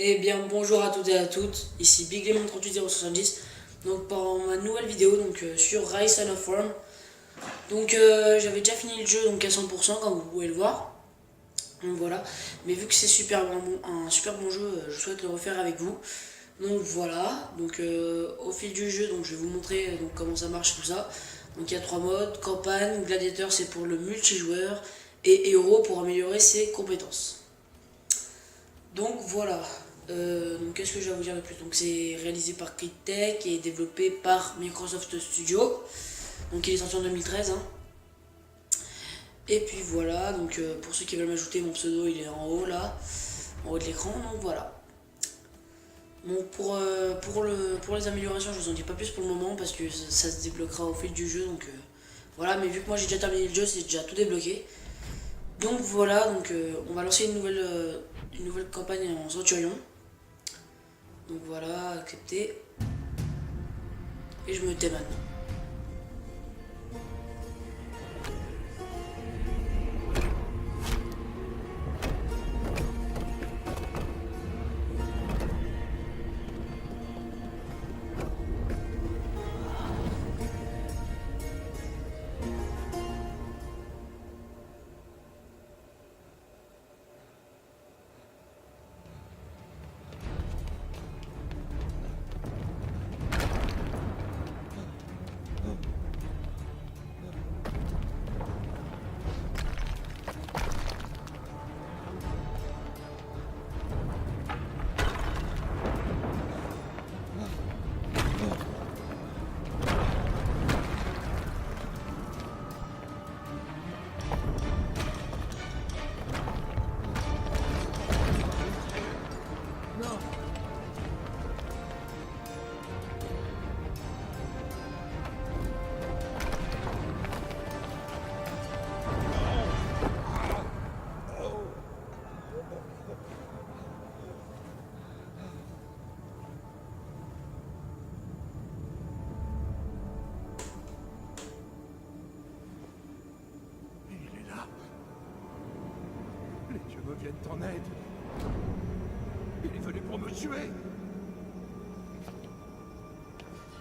Eh bien bonjour à toutes et à toutes, ici BigLemon38070 donc pour ma nouvelle vidéo sur Rise Son of Rome. J'avais déjà fini le jeu donc à 100% comme vous pouvez le voir. Donc voilà, mais vu que c'est un super bon jeu, je souhaite le refaire avec vous. Donc voilà, au fil du jeu je vais vous montrer comment ça marche tout ça. Donc il y a trois modes, campagne, gladiateur c'est pour le multijoueur et héros pour améliorer ses compétences. Donc voilà, qu'est-ce que je vais vous dire de plus? Donc c'est réalisé par Crytek et développé par Microsoft Studio. Donc il est sorti en 2013. Hein. Et puis voilà, pour ceux qui veulent m'ajouter, mon pseudo il est en haut là, en haut de l'écran. Donc voilà. Bon, pour les améliorations, je vous en dis pas plus pour le moment parce que ça se débloquera au fil du jeu. Voilà, mais vu que moi j'ai déjà terminé le jeu, c'est déjà tout débloqué. Donc voilà, on va lancer une nouvelle campagne en Centurion. Donc voilà, accepter. Et je me tais maintenant. Me viennent en aide. Il est venu pour me tuer.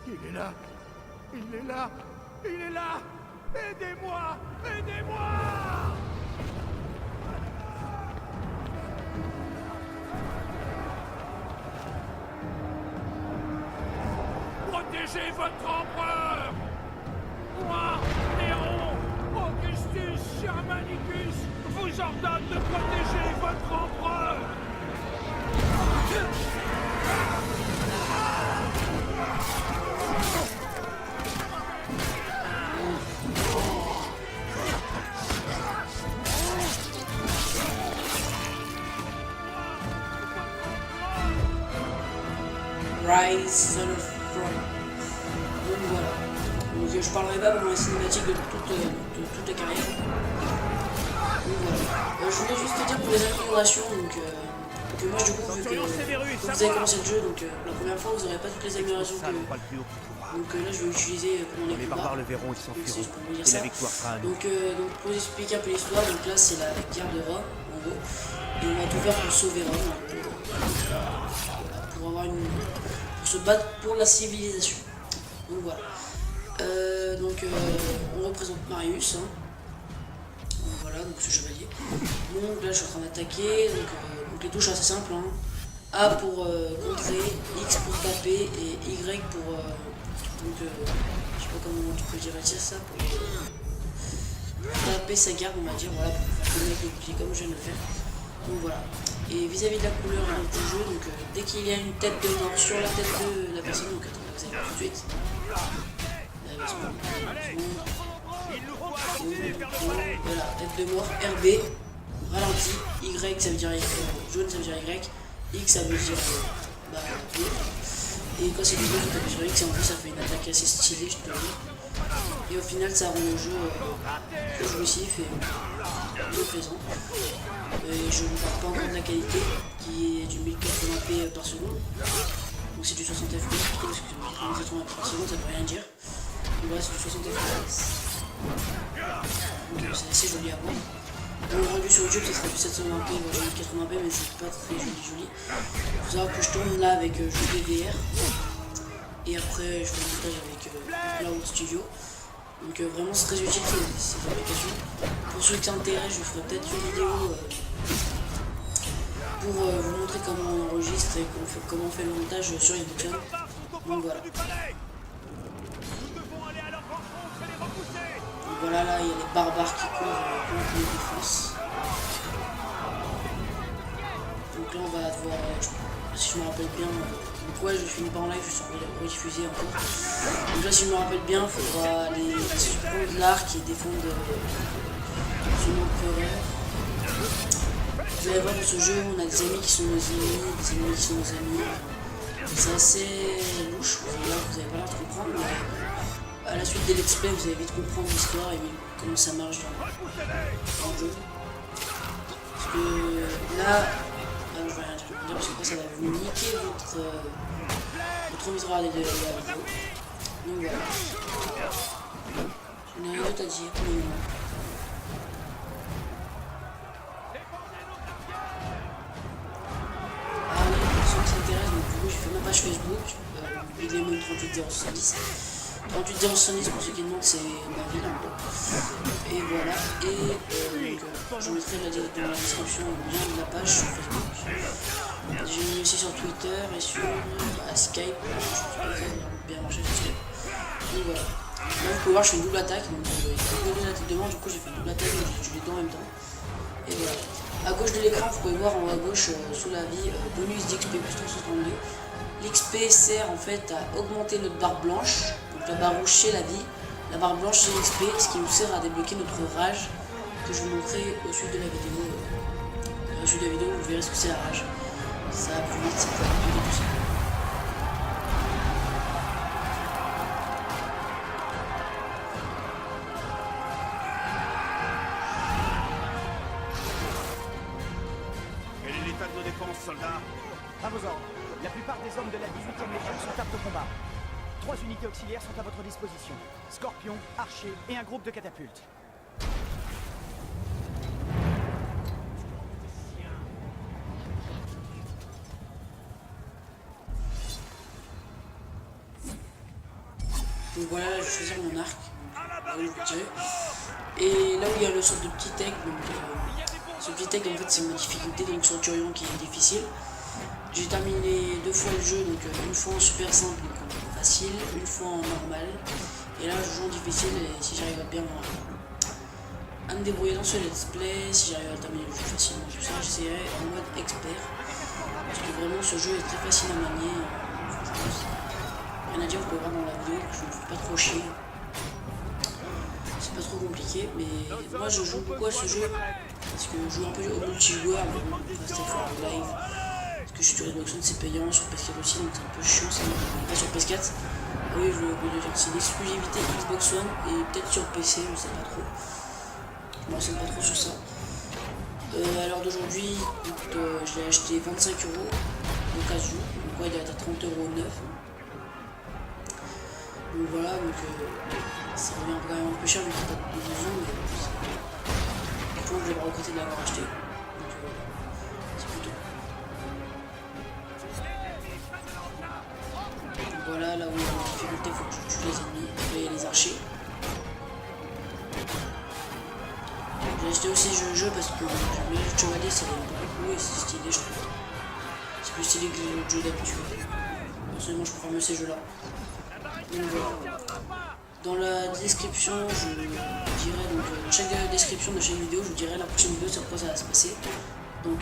Il est là. Il est là. Il est là. Aidez-moi. Aidez-moi. Protégez votre empereur. Moi, Néron, Augustus Germanicus, vous ordonne de protéger votre empereur. Rise Son of Rome. Donc voilà. Je parlerai pas pendant les cinématiques de toute la carrière. Donc voilà. Je voulais juste te dire pour les améliorations, que moi du coup, vu que vous avez commencé le jeu, la première fois vous n'aurez pas toutes les améliorations que. Là je vais utiliser pour mon équipe. Le verront, ils s'enfuiront. Et la victoire sera à nous. Pour vous expliquer un peu l'histoire, là c'est la guerre de Rome, en gros. Et on va tout faire pour sauver Rome. Pour se battre pour la civilisation. Donc voilà. On représente Marius. Hein. Donc voilà, ce chevalier. Donc là je suis en train d'attaquer. Les touches assez simples. Hein. A pour contrer, X pour taper et Y pour. Je sais pas comment tu peux dire ça. Pour taper sa garde, on va dire. Voilà, pour faire le bouclier comme je viens de le faire. Donc voilà. Et vis-à-vis de la couleur du jeu, dès qu'il y a une tête de mort sur la tête de la personne, vous allez voir tout de suite. Voilà, tête de mort, RB, ralenti, Y ça veut dire jaune ça veut dire Y, X ça veut dire B. Et quand c'est du jaune, tu appuies sur X et en plus ça fait une attaque assez stylée, je te le dis. Et au final ça rend le jeu plus jouissif et plus plaisant. Et je ne parle pas encore de la qualité qui est du 1080p par seconde. Donc c'est du 60 fps, excusez-moi, 1080 par seconde ça veut rien dire. Donc voilà, c'est du 60 fps. C'est assez joli à voir. Le rendu sur YouTube, ça serait du 720p, moi j'ai du 80p, mais c'est pas très joli. Faut savoir que je tourne là avec JVR. Et après, je fais le montage avec Cloud Studio. Donc vraiment, c'est très utile ces applications. Pour ceux qui s'intéressent, je ferai peut-être une vidéo pour vous montrer comment on enregistre et comment on fait le montage sur YouTube. Donc voilà. Donc voilà, là, il y a les barbares qui courent contre les défenses. Donc là, on va devoir, si je me rappelle bien, donc ouais, je finis pas en live, je suis rediffuser encore. Donc là, si je me rappelle bien, il faudra aller prendre l'arc et défendre son empereur. Vous allez voir dans ce jeu, on a des amis qui sont nos ennemis, des ennemis qui sont nos amis. C'est assez louche, là vous n'avez pas l'air de comprendre, mais à la suite des let's play, vous allez vite comprendre l'histoire et comment ça marche dans le jeu. Parce que là, je vais rien dire parce que après ça va vous niquer votre envie de regarder la vidéo. Donc voilà. On a rien d'autre à dire pour le moment. Ah oui, pour ceux qui s'intéressent, donc du coup j'ai fait ma page Facebook, Biglemon 38070. 38070 pour ceux qui demandent, c'est ma ville en gros. Et voilà, et je mettrai dans la description le lien de la page sur Facebook. J'ai mis aussi sur Twitter et sur Skype. Je pense pas que ça va bien marcher sur Skype. Donc voilà. Là vous pouvez voir, je fais une double attaque. Donc il y a la tête de mort, du coup j'ai fait une double attaque, donc j'ai tué les deux en même temps. Et voilà. À gauche de l'écran, vous pouvez voir en haut à gauche sous la vie bonus d'XP plus 362. L'XP sert en fait à augmenter notre barre blanche. Donc la barre rouge c'est la vie, la barre blanche c'est l'XP, ce qui nous sert à débloquer notre rage que je vous montrerai au suite de la vidéo. Au suite de la vidéo, vous verrez ce que c'est la rage. Ça va plus vite, ça peut aller plus vite. Quel est l'état de nos défenses, soldats? À vos ordres. La plupart des hommes de la 18e Légion sont aptes au combat. 3 unités auxiliaires sont à votre disposition. Scorpion, archer et un groupe de catapultes. Donc voilà, là, je vais choisir mon arc, là où je vais tirer. Et là où il y a le sort de petit egg, donc ce petit egg en fait c'est ma difficulté, donc Centurion qui est difficile. J'ai terminé 2 fois le jeu, donc une fois en super simple, donc en facile, une fois en normal. Et là je joue en difficile et si j'arrive à bien à me débrouiller dans ce let's play, si j'arrive à terminer le jeu facilement, tout ça, j'essaierai en mode expert. Parce que vraiment ce jeu est très facile à manier. Rien à dire, vous pouvez voir dans la vidéo que je ne me fais pas trop chier. C'est pas trop compliqué, mais moi je joue beaucoup à ce jeu parce que je joue un peu au multijoueur, mais bon, c'était pour le live. Parce que je suis sur Xbox One, c'est payant, sur PS4 aussi, donc c'est un peu chiant, ça n'est pas sur PS4. Ah oui, je veux le dire, c'est une exclusivité Xbox One et peut-être sur PC, je sais pas trop. Je me renseigne pas trop sur ça. À l'heure d'aujourd'hui, je l'ai acheté 25 € d'occasion, donc ouais, il doit être à 30 € neuf. Donc voilà, donc ça revient quand même un peu cher vu qu'il date de 2 ans, mais je pense que je vais pas regretter de l'avoir acheté. Donc c'est plutôt. Donc voilà, là où il y a une difficulté, il faut que je tue les ennemis. Là il y a les archers. J'ai acheté aussi ce jeu parce que j'aime bien le chevalier, ça va beaucoup et c'est stylé, je trouve. C'est plus stylé que les autres jeux d'habitude. Personnellement, je préfère mieux ces jeux-là. Donc voilà. Dans la description, je dirai donc chaque description de chaque vidéo, je vous dirai la prochaine vidéo sur quoi ça va se passer. Donc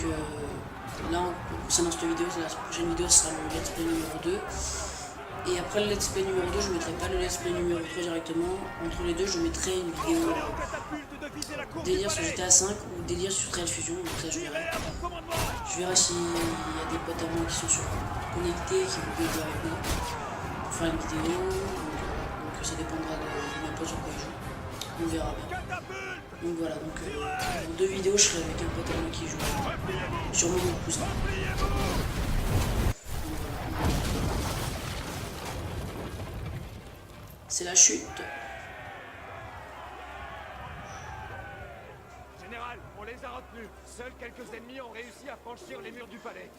là, concernant cette vidéo, la prochaine vidéo sera le let's play numéro 2. Et après le let's play numéro 2, je ne mettrai pas le let's play numéro 3 directement. Entre les deux, je mettrai une vidéo délire sur GTA 5 ou délire sur Real Fusion. Donc ça, je verrai. Je verrai s'il y a des potes à moi qui sont connectés, qui vont jouer avec moi pour faire une vidéo. Donc ça dépendra de mes potes sur quoi ils jouent. On verra bien. Donc voilà, donc dans 2 vidéos, je serai avec un pote à moi qui joue. Sûrement mon cousin. C'est la chute. Général, on les a retenus. Seuls quelques ennemis ont réussi à franchir les murs du palais.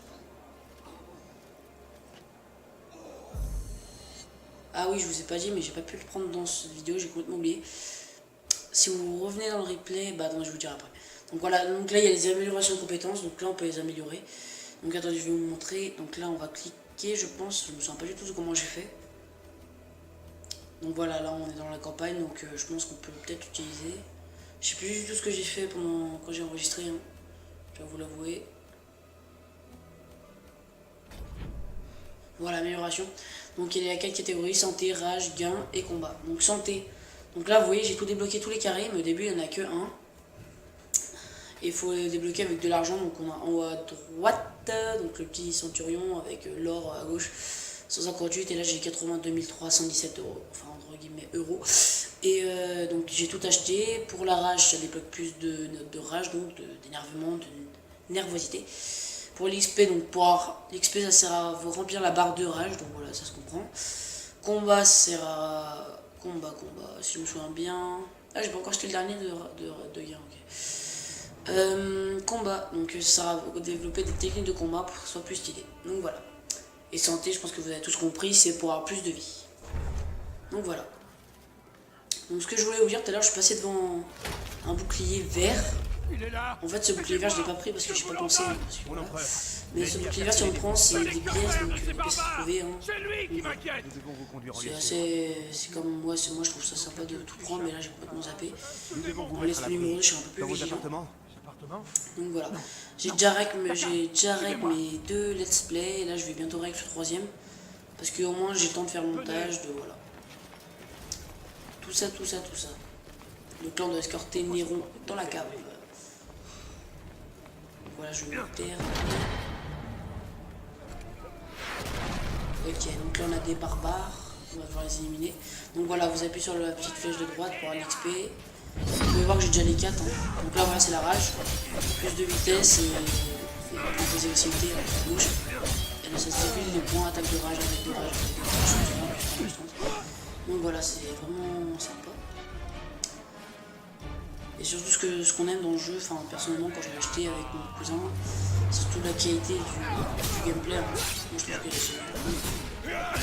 Ah oui, je vous ai pas dit, mais j'ai pas pu le prendre dans cette vidéo, j'ai complètement oublié. Si vous revenez dans le replay, bah non, je vous dirai après. Donc voilà, donc là il y a les améliorations de compétences, donc là on peut les améliorer. Donc attendez, je vais vous montrer. Donc là on va cliquer, je pense, je me souviens pas du tout de comment j'ai fait. Donc voilà, là on est dans la campagne, donc je pense qu'on peut peut-être utiliser. Je sais plus du tout ce que j'ai fait pendant quand j'ai enregistré, hein. Je vais vous l'avouer. Voilà, amélioration. Donc il y a 4 catégories, santé, rage, gain et combat. Donc santé. Donc là vous voyez j'ai tout débloqué, tous les carrés, mais au début il n'y en a que un. Et il faut les débloquer avec de l'argent, donc on a en haut à droite, donc le petit centurion avec l'or à gauche, 158, et là j'ai 82 317 euros, enfin entre guillemets euros. Et donc j'ai tout acheté. Pour la rage, ça débloque plus de notes de rage, donc d'énervement, de nervosité. Pour l'XP, donc pour l'XP ça sert à vous remplir la barre de rage, donc voilà, ça se comprend. Combat, ça sert à... Combat, si je me souviens bien... Ah, j'ai pas encore acheté le dernier de gain, ok. Combat, donc ça sert à développer des techniques de combat pour que ce soit plus stylé. Donc voilà. Et santé, je pense que vous avez tous compris, c'est pour avoir plus de vie. Donc voilà. Donc ce que je voulais vous dire tout à l'heure, je suis passé devant un bouclier vert. Il est là. En fait, ce bouclier vert, je l'ai pas pris parce que j'ai pas pensé. Parce que, voilà. Mais ce bouclier vert, si on le prend, c'est des pièces, donc des pièces à trouver. Hein. C'est lui qui m'inquiète. Nous devons vous conduire en C'est lieu assez. C'est comme moi, je trouve ça sympa de tout prendre, mais là j'ai complètement zappé. Nous devons vous On mettre laisse à le numéro, l'abri. je suis un peu plus Dans vos vigilant. appartements. Donc voilà. J'ai déjà rec mes 2 let's play, et là je vais bientôt rec le 3ème. Parce qu'au moins j'ai le temps de faire le montage, de voilà. Tout ça. Le temps d'escorter Néron dans la cave. Voilà, je vais me taire. Ok, donc là on a des barbares, on va devoir les éliminer. Donc voilà, vous appuyez sur la petite flèche de droite pour avoir l'XP. Vous pouvez voir que j'ai déjà les 4. Hein. Donc là voilà, c'est la rage. Plus de vitesse et plus d'agressivité à gauche. Et là ça se défile les points attaque de rage avec de rage. Avec de rage. Donc voilà, c'est vraiment sympa. Et surtout ce qu'on aime dans le jeu, enfin personnellement quand je l'ai acheté avec mon cousin, c'est surtout la qualité du gameplay. Moi je trouve que c'est génial.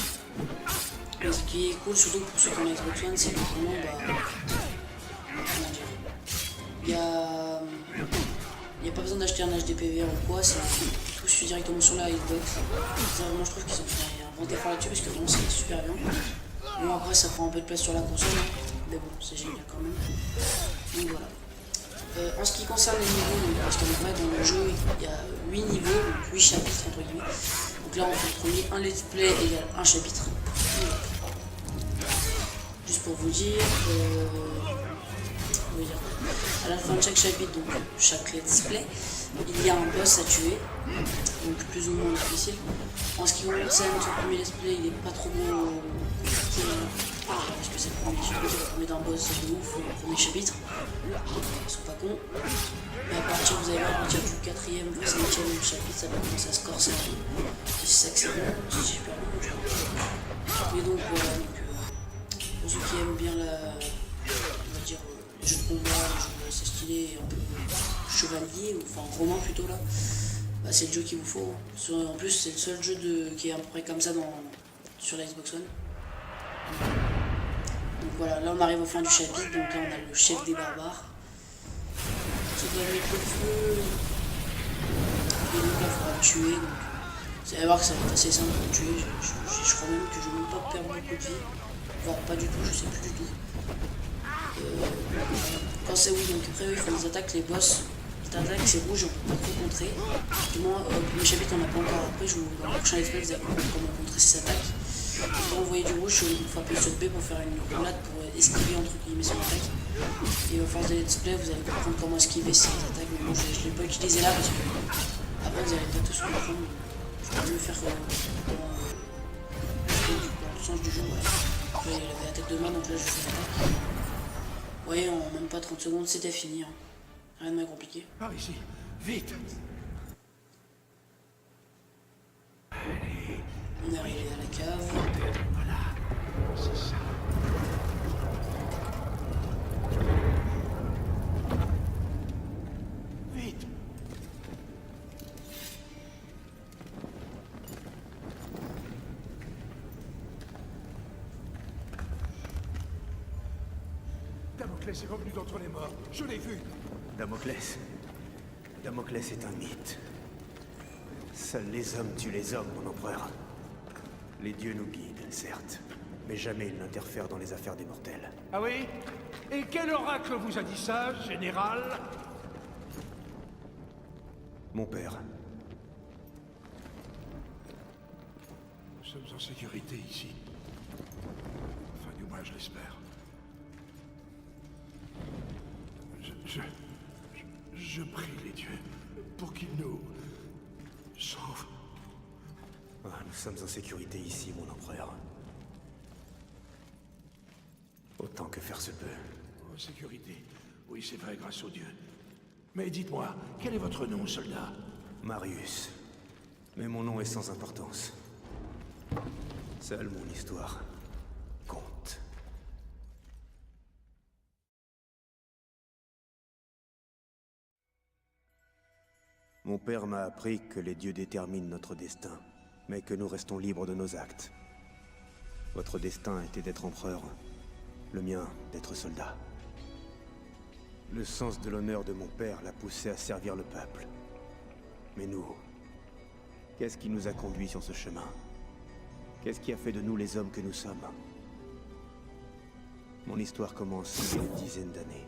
Et ce qui est cool surtout pour ceux qui ont Xbox One, c'est que vraiment comment dire, il y a pas besoin d'acheter un HDPVR ou quoi, tout suit directement sur la Xbox. Ça, vraiment je trouve qu'ils ont fait un bon effort là-dessus parce que vraiment c'est super bien. Bon après ça prend un peu de place sur la console, mais bon c'est génial quand même. Donc voilà. En ce qui concerne les niveaux, parce qu'en vrai dans le jeu il y a 8 niveaux, donc 8 chapitres entre guillemets. Donc là on fait le premier, un let's play égale un chapitre. Juste pour vous dire, à la fin de chaque chapitre, donc chaque let's play, il y a un boss à tuer, donc plus ou moins difficile. En ce qui concerne ce premier let's play, il est pas trop compliqué, parce que c'est le premier d'un boss de ouf, le premier chapitre. Ils sont pas cons. Mais à partir, vous allez voir, à partir du 4ème, 5ème chapitre, ça va commencer à se corser. C'est ça que c'est bon, c'est super bon. Et donc voilà, pour ceux qui aiment bien on va dire, les jeux de combat, les jeux assez stylés, un peu chevalier, ou enfin romain plutôt là, bah, c'est le jeu qu'il vous faut. En plus, c'est le seul jeu qui est à peu près comme ça sur la Xbox One. Donc voilà, là on arrive au fin du chapitre, donc là on a le chef des barbares qui doit mettre le feu. Et donc là il faudra le tuer. Donc, vous allez voir que ça va être assez simple de le tuer. Je crois même que je ne vais même pas perdre beaucoup de vie. Voire pas du tout, je sais plus du tout. Quand c'est oui, donc après il faut des attaques, les boss. Cette attaque c'est rouge, on peut pas trop contrer. Du moins, au premier chapitre on n'a pas encore. Après, dans le prochain espèce, vous allez voir comment contrer ces attaques. Quand vous voyez du rouge, il faut appuyer sur B pour faire une roulade pour esquiver entre guillemets son attaque. Et au force de let's play, vous allez comprendre comment esquiver ces attaques. Mais bon, je ne l'ai pas utilisé là parce que après vous allez pas tous comprendre. Je peux le faire dans le sens du jeu. Ouais. Après, il avait la tête de main, donc là je fais l'attaque. Vous voyez, en même pas 30 secondes, c'était fini. Hein. Rien de mal compliqué. Par ici, vite. On est arrivé à la cave. Voilà, c'est ça. Damoclès est revenu d'entre les morts. Je l'ai vu. Damoclès. Damoclès est un mythe. Seuls les hommes tuent les hommes, mon empereur. Les dieux nous guident, certes, mais jamais ils n'interfèrent dans les affaires des mortels. Ah oui? Et quel oracle vous a dit ça, général? Mon père. Nous sommes en sécurité ici. Enfin, du moins, je l'espère. Je prie les dieux pour qu'ils nous sauvent. Ah, nous sommes en sécurité ici, mon empereur. Autant que faire se peut. En sécurité. Oui, c'est vrai, grâce aux dieux. Mais dites-moi, quel est votre nom, soldat? Marius. Mais mon nom est sans importance. Seule mon histoire compte. Mon père m'a appris que les dieux déterminent notre destin, mais que nous restons libres de nos actes. Votre destin était d'être empereur, le mien d'être soldat. Le sens de l'honneur de mon père l'a poussé à servir le peuple. Mais nous, qu'est-ce qui nous a conduits sur ce chemin? Qu'est-ce qui a fait de nous les hommes que nous sommes? Mon histoire commence il y a une dizaine d'années.